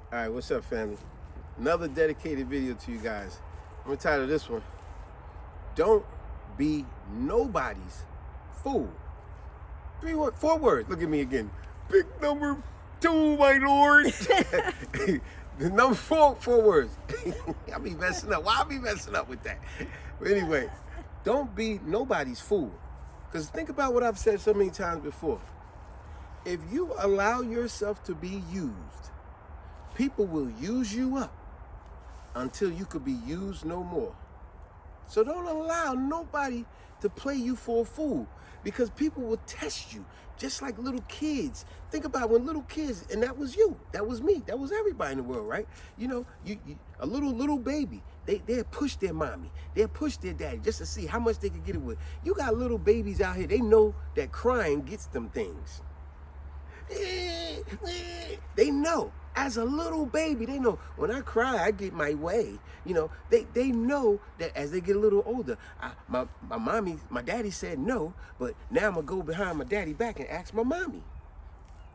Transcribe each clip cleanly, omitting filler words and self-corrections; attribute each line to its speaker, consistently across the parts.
Speaker 1: All right, what's up, family? Another dedicated video to you guys. I'm gonna title this one, Don't Be Nobody's Fool. 4 words. Look at me again. Big number 2, my lord. The number 4 words. I be messing up. Why I be messing up with that? But anyway, don't be nobody's fool. Because think about what I've said so many times before. If you allow yourself to be used, people will use you up until you could be used no more. So don't allow nobody to play you for a fool, because people will test you just like little kids. Think about when little kids, and that was you, that was me, that was everybody in the world, right? You know, a little baby, they'll push their mommy, they'll push their daddy just to see how much they can get it with. You got little babies out here, they know that crying gets them things. They know. As a little baby, they know when I cry, I get my way. You know, they know that as they get a little older, my daddy said no, but now I'm gonna go behind my daddy back and ask my mommy.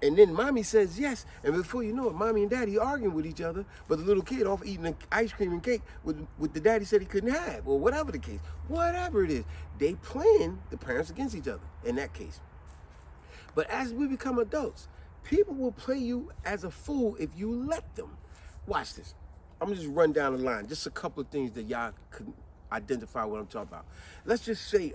Speaker 1: And then mommy says yes, and before you know it, mommy and daddy arguing with each other, but the little kid off eating ice cream and cake with the daddy said he couldn't have, or whatever the case. Whatever it is, they playing the parents against each other in that case. But as we become adults, people will play you as a fool if you let them. Watch this. I'm gonna just run down the line. Just a couple of things that y'all could identify what I'm talking about. Let's just say,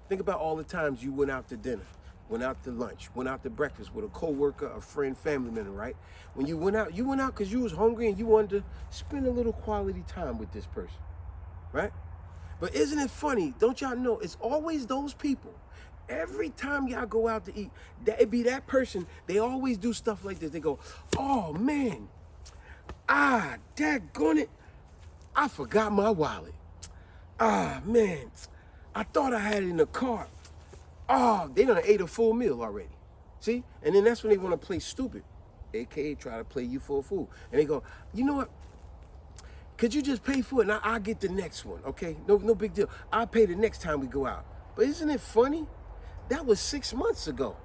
Speaker 1: think about all the times you went out to dinner, went out to lunch, went out to breakfast with a coworker, a friend, family member, right? When you went out because you was hungry and you wanted to spend a little quality time with this person, right? But isn't it funny? Don't y'all know it's always those people. Every time y'all go out to eat, it be that person, they always do stuff like this. They go, oh man, daggone it, I forgot my wallet. Man, I thought I had it in the car. They done ate a full meal already. See? And then that's when they want to play stupid, AKA try to play you for a fool. And they go, you know what? Could you just pay for it and I'll get the next one, okay? No big deal. I'll pay the next time we go out. But isn't it funny? That was 6 months ago.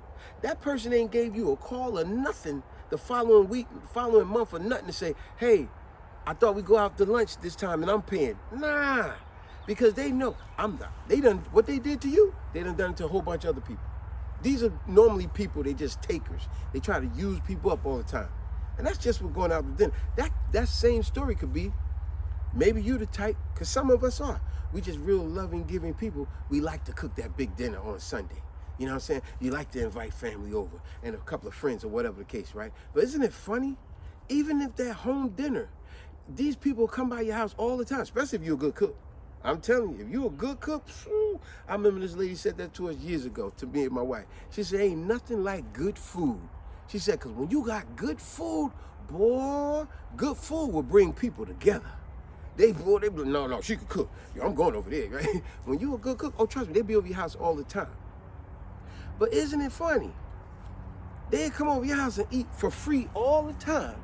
Speaker 1: That person ain't gave you a call or nothing the following week, following month or nothing to say, hey, I thought we go out to lunch this time and I'm paying. Nah, because they know I'm not. They done what they did to you, they done it to a whole bunch of other people. These are normally people, they just takers. They try to use people up all the time. And that's just what going out to dinner. That same story could be, maybe you the type, because some of us are. We just real loving, giving people. We like to cook that big dinner on Sunday. You know what I'm saying? You like to invite family over and a couple of friends or whatever the case, right? But isn't it funny? Even if they're home dinner, these people come by your house all the time, especially if you're a good cook. I'm telling you, if you're a good cook, I remember this lady said that to us years ago, to me and my wife. She said, ain't nothing like good food. She said, because when you got good food, boy, good food will bring people together. They be, no, she could cook. Yo, I'm going over there, right? When you a good cook, oh, trust me, they be over your house all the time. But isn't it funny? They come over your house and eat for free all the time,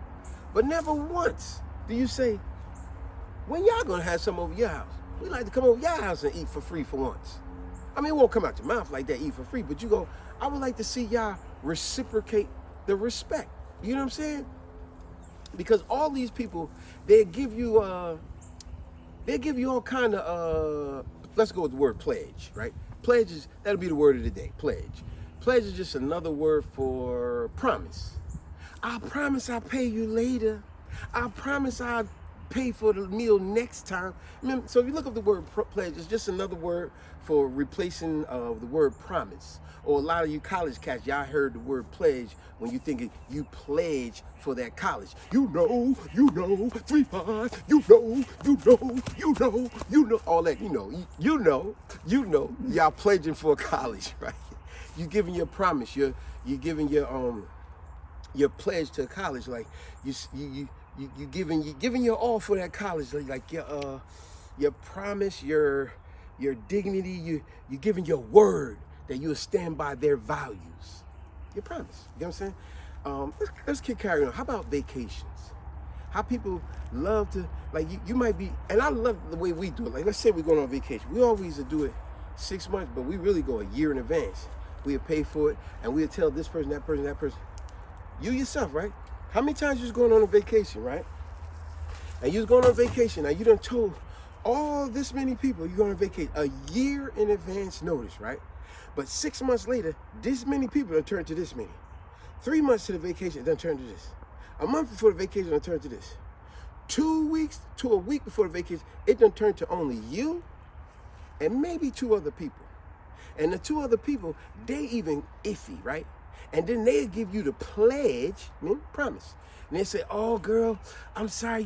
Speaker 1: but never once do you say, when y'all gonna have some over your house? We like to come over your house and eat for free for once. I mean, it won't come out your mouth like that, eat for free, but you go, I would like to see y'all reciprocate the respect. You know what I'm saying? Because all these people, they give you all kind of, let's go with the word pledge, right? Pledge is, that'll be the word of the day, pledge. Pledge is just another word for promise. I promise I'll pay you later. I promise I'll pay for the meal next time. Remember, so if you look up the word pledge, it's just another word for replacing the word promise. Or a lot of you college cats, y'all heard the word pledge when you thinking you pledge for that college. You know, 3-5, you know, all that, you know, y'all pledging for a college, right? You giving your promise, you're giving your pledge to college, like you giving your all for that college, like your promise, your dignity, you giving your word that you'll stand by their values. Your promise. You know what I'm saying? Let's keep carrying on. How about vacations? How people love to, like, you might be, and I love the way we do it. Like, let's say we're going on vacation. We always do it 6 months, but we really go a year in advance. We'll pay for it, and we'll tell this person, that person, that person. You yourself, right? How many times you was going on a vacation, right? And you was going on vacation. Now you done told all this many people you're going on vacation a year in advance notice, right? But 6 months later, this many people done turned to this many. 3 months to the vacation, done turned to this. A month before the vacation, done turned to this. 2 weeks to a week before the vacation, it done turned to only you and maybe 2 other people. And the 2 other people, they even iffy, right? And then they give you the pledge, promise. And they say, oh, girl, I'm sorry,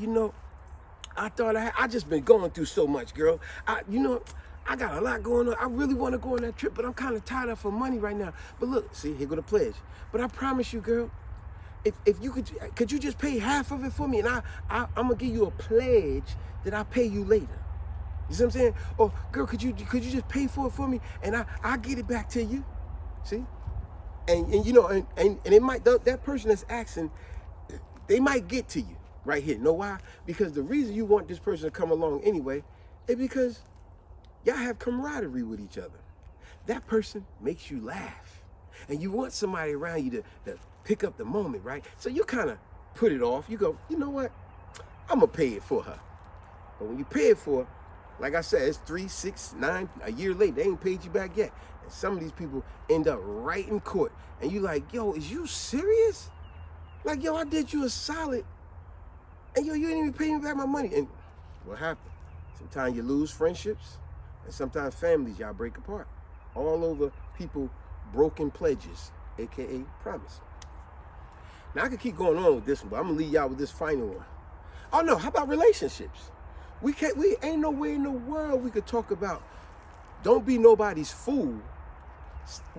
Speaker 1: I thought I just been going through so much, girl. I got a lot going on. I really want to go on that trip, but I'm kind of tied up for money right now. But look, see, here go the pledge. But I promise you, girl, if you could you just pay half of it for me? And I'm going to give you a pledge that I'll pay you later. You see what I'm saying? Or, girl, could you just pay for it for me? And I'll get it back to you. See? And it might, that person that's asking, they might get to you right here. Know why? Because the reason you want this person to come along anyway is because y'all have camaraderie with each other. That person makes you laugh. And you want somebody around you to pick up the moment, right? So you kind of put it off. You go, you know what? I'm going to pay it for her. But when you pay it for her, like I said, it's 3, 6, 9, a year later, they ain't paid you back yet. And some of these people end up right in court. And you like, yo, is you serious? Like, yo, I did you a solid. And yo, you ain't even paying me back my money. And what happened? Sometimes you lose friendships. And sometimes families, y'all break apart. All over people broken pledges, AKA promise. Now, I could keep going on with this one, but I'm going to leave y'all with this final one. Oh, no, how about relationships? We ain't no way in the world we could talk about don't be nobody's fool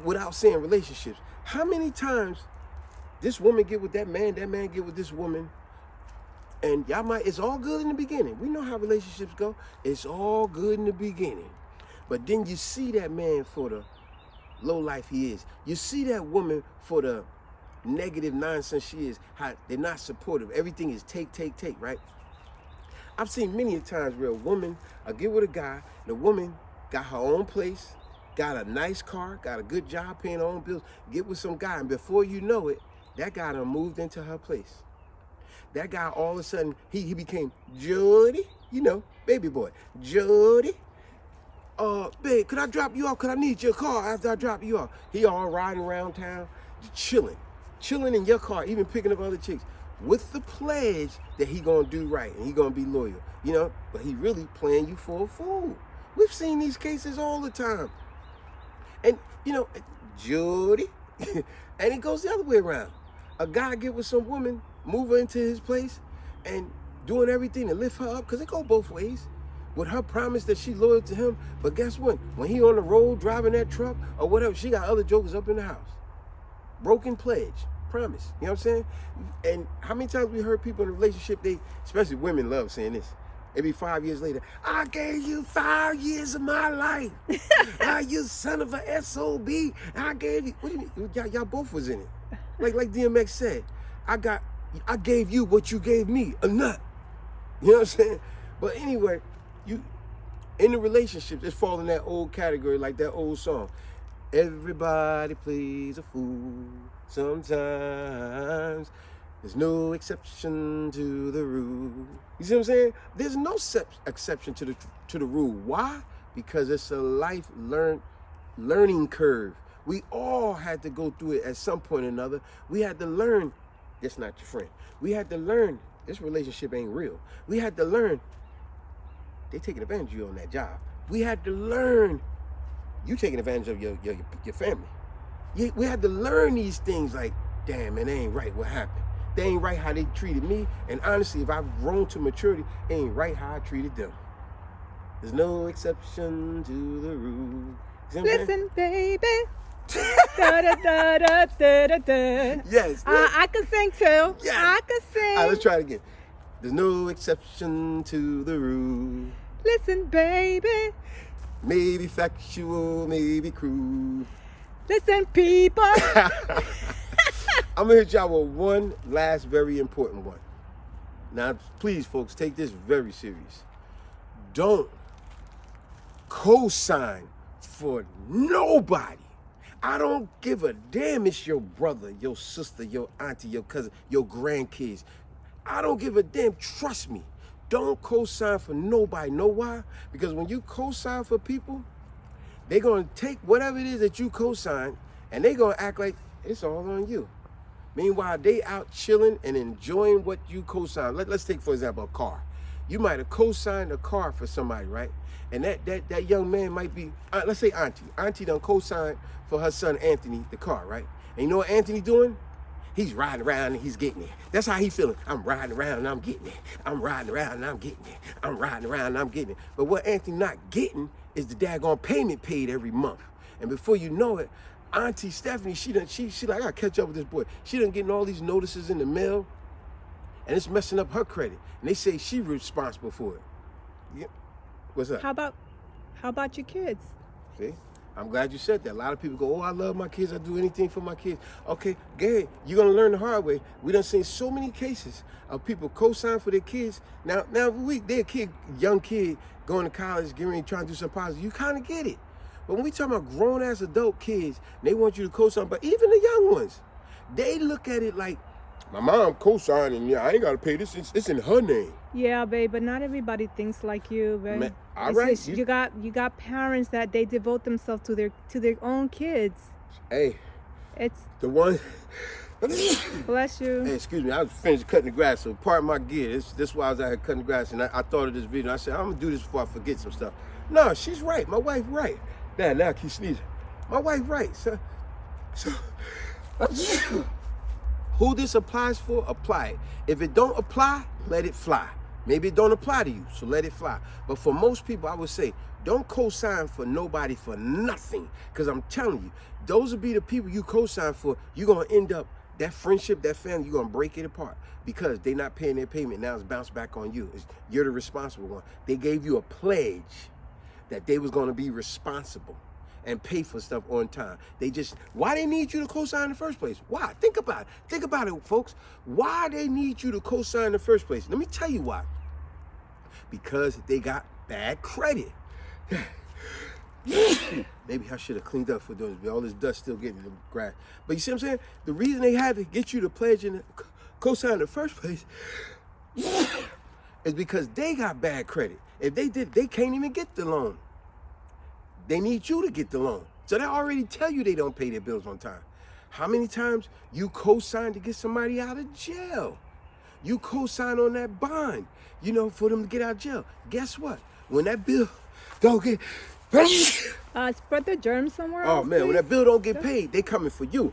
Speaker 1: without saying relationships. How many times this woman get with that man get with this woman, and y'all it's all good in the beginning. We know how relationships go. It's all good in the beginning. But then you see that man for the low life he is. You see that woman for the negative nonsense she is, how they're not supportive. Everything is take, right? I've seen many times where a woman get with a guy, the woman got her own place, got a nice car, got a good job, paying her own bills, get with some guy, and before you know it, that guy done moved into her place. That guy, all of a sudden, he became Jody, baby boy. Jody, babe, could I drop you off? Could I need your car after I drop you off? He all riding around town, chilling in your car, even picking up other chicks, with the pledge that he gonna do right and he gonna be loyal, but he really playing you for a fool. We've seen these cases all the time. And, Jody, and it goes the other way around. A guy get with some woman, move her into his place, and doing everything to lift her up, because it go both ways. With her promise that she loyal to him, but guess what? When he on the road driving that truck or whatever, she got other jokers up in the house. Broken pledge. Promise. You know what I'm saying? And how many times we heard people in a relationship, especially women love saying this. Maybe 5 years later, I gave you 5 years of my life. You son of a SOB. I gave you, what do you mean? Y'all both was in it. Like DMX said, I gave you what you gave me, a nut. You know what I'm saying? But anyway, you in the relationships, it's fall in that old category, like that old song. Everybody plays a fool sometimes. There's no exception to the rule. You see what I'm saying? There's no exception to the rule. Why? Because it's a life learning curve. We all had to go through it at some point or another. We had to learn this not your friend. We had to learn this relationship ain't real. We had to learn they taking advantage of you on that job. We had to learn you taking advantage of your family. We had to learn these things like, damn, man, they ain't right. What happened? They ain't right how they treated me. And honestly, if I've grown to maturity, it ain't right how I treated them. There's no exception to the rule.
Speaker 2: Listen, baby. Da, da, da, da, da, da, da.
Speaker 1: Yes.
Speaker 2: I can sing too.
Speaker 1: Yes.
Speaker 2: I can sing.
Speaker 1: All right, let's try it again. There's no exception to the rule.
Speaker 2: Listen, baby.
Speaker 1: Maybe factual, maybe cruel.
Speaker 2: Listen, people.
Speaker 1: I'm going to hit y'all with one last very important one. Now, please, folks, take this very serious. Don't co-sign for nobody. I don't give a damn it's your brother, your sister, your auntie, your cousin, your grandkids. I don't give a damn. Trust me. Don't co-sign for nobody. Know why? Because when you co-sign for people, they're going to take whatever it is that you co-sign and they're going to act like it's all on you. Meanwhile, they out chilling and enjoying what you co-signed. Let's take, for example, a car. You might have co-signed a car for somebody, right? And that young man might be, let's say auntie. Auntie done co-signed for her son Anthony the car, right? And you know what Anthony doing? He's riding around and he's getting it. That's how he feeling. I'm riding around and I'm getting it. I'm riding around and I'm getting it. I'm riding around and I'm getting it. But what Anthony not getting is the daggone payment paid every month. And before you know it, Auntie Stephanie, she like, I gotta catch up with this boy. She done getting all these notices in the mail, and it's messing up her credit. And they say she responsible for it. Yeah. What's up?
Speaker 2: How about your kids?
Speaker 1: See? I'm glad you said that. A lot of people go, oh, I love my kids. I do anything for my kids. Okay, go ahead. You're going to learn the hard way. We done seen so many cases of people co-sign for their kids. Now they're a kid, young kid, going to college, getting ready, trying to do something positive. You kind of get it. But when we talk about grown-ass adult kids, they want you to co-sign. But even the young ones, they look at it like, my mom co-signing, yeah, I ain't got to pay this. It's in her name.
Speaker 2: Yeah, babe, but not everybody thinks like you, babe.
Speaker 1: Man, all right.
Speaker 2: Just, you got parents that they devote themselves to their own kids.
Speaker 1: Hey,
Speaker 2: It's
Speaker 1: the one.
Speaker 2: bless you.
Speaker 1: Hey, excuse me, I was finished cutting the grass, so pardon my gear. This why I was out here cutting the grass, and I thought of this video. I said, I'm gonna do this before I forget some stuff. No, she's right. My wife right. Now I keep sneezing. My wife right. So who this applies for, apply it. If it don't apply, let it fly. Maybe it don't apply to you, so let it fly. But for most people, I would say, don't co-sign for nobody for nothing. Because I'm telling you, those will be the people you co-sign for. You're going to end up, that friendship, that family, you're going to break it apart. Because they're not paying their payment. Now it's bounced back on you. You're the responsible one. They gave you a pledge that they was going to be responsible and pay for stuff on time. Why they need you to co-sign in the first place? Why? Think about it. Think about it, folks. Why they need you to co-sign in the first place? Let me tell you why. Because they got bad credit. Maybe I should have cleaned up for doing this. All this dust still getting in the grass. But you see what I'm saying? The reason they had to get you to pledge and co-sign in the first place is because they got bad credit. If they did, they can't even get the loan. They need you to get the loan. So they already tell you they don't pay their bills on time. How many times you co-sign to get somebody out of jail? You co-sign on that bond, for them to get out of jail. Guess what? When that bill don't get
Speaker 2: Spread the germs somewhere
Speaker 1: oh
Speaker 2: else,
Speaker 1: man,
Speaker 2: please.
Speaker 1: when that bill don't get paid, they coming for you.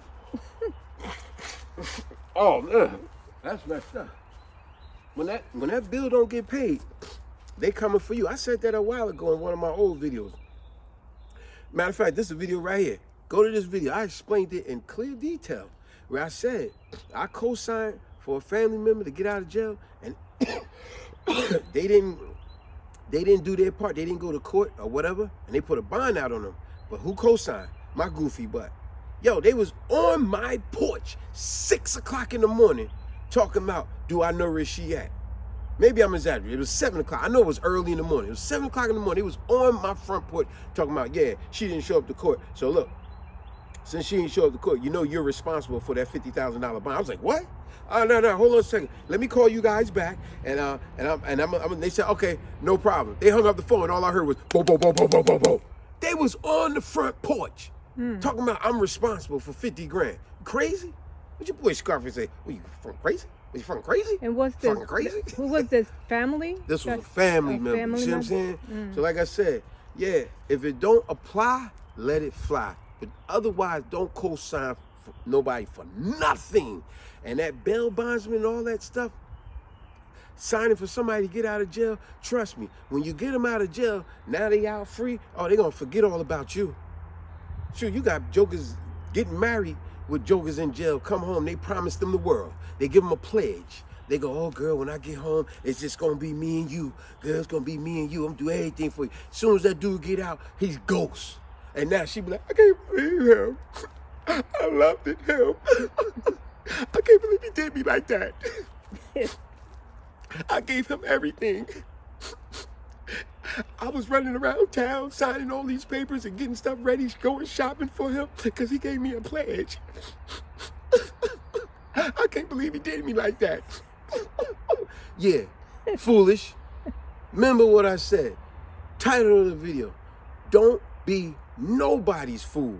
Speaker 1: Oh man, that's messed up. When that bill don't get paid, they coming for you. I said that a while ago in one of my old videos. Matter of fact, this is a video right here. Go to this video. I explained it in clear detail where I said I co-signed for a family member to get out of jail, and they didn't do their part. They didn't go to court or whatever, and they put a bond out on them. But who co-signed? My goofy butt. Yo, they was on my porch 6 o'clock in the morning talking about, do I know where she at? Maybe I'm exaggerating. It was 7 o'clock. I know it was early in the morning. It was 7 o'clock in the morning. It was on my front porch talking about, yeah, she didn't show up to court. So look, since she didn't show up to court, you're responsible for that $50,000 bond. I was like, what? No, hold on a second. Let me call you guys back. And they said, okay, no problem. They hung up the phone, and all I heard was, bo, bo, bo, bo, bo, bo, bo. They was on the front porch talking about I'm responsible for 50 grand. Crazy? What your boy Scarface say? What, you from crazy? Was you fucking crazy?
Speaker 2: And what's this?
Speaker 1: Fucking crazy?
Speaker 2: Who was this? Family?
Speaker 1: This was a family member.
Speaker 2: Family
Speaker 1: You see what I'm
Speaker 2: member?
Speaker 1: saying? So like I said, yeah, if it don't apply, let it fly. But otherwise, don't co-sign for nobody for nothing. And that bail bondsman and all that stuff, signing for somebody to get out of jail, trust me, when you get them out of jail, now they out free, oh, they gonna forget all about you. Sure, you got jokers getting married with jokers in jail, come home, they promise them the world. They give them a pledge. They go, oh, girl, when I get home, it's just going to be me and you. Girl, it's going to be me and you. I'm going to do everything for you. As soon as that dude get out, he's ghost. And now she be like, I can't believe him. I loved it, him. I can't believe he did me like that. I gave him everything. I was running around town signing all these papers and getting stuff ready, going shopping for him because he gave me a pledge. I can't believe he did me like that. Yeah, foolish. Remember what I said. Title of the video, don't be nobody's fool.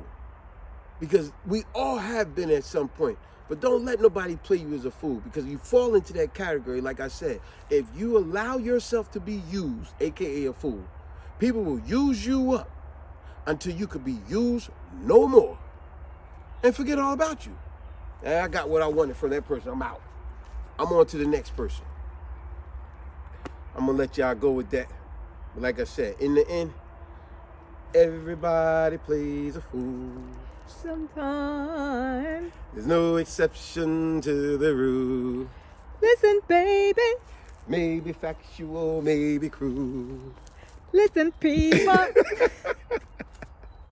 Speaker 1: Because we all have been at some point. But don't let nobody play you as a fool, because you fall into that category. Like I said, if you allow yourself to be used, aka a fool, people will use you up until you could be used no more and forget all about you. And I got what I wanted from that person. I'm out. I'm on to the next person. I'm gonna let y'all go with that. But like I said, in the end, everybody plays a fool.
Speaker 2: Sometimes.
Speaker 1: There's no exception to the rule.
Speaker 2: Listen, baby.
Speaker 1: Maybe factual, maybe cruel.
Speaker 2: Listen, people.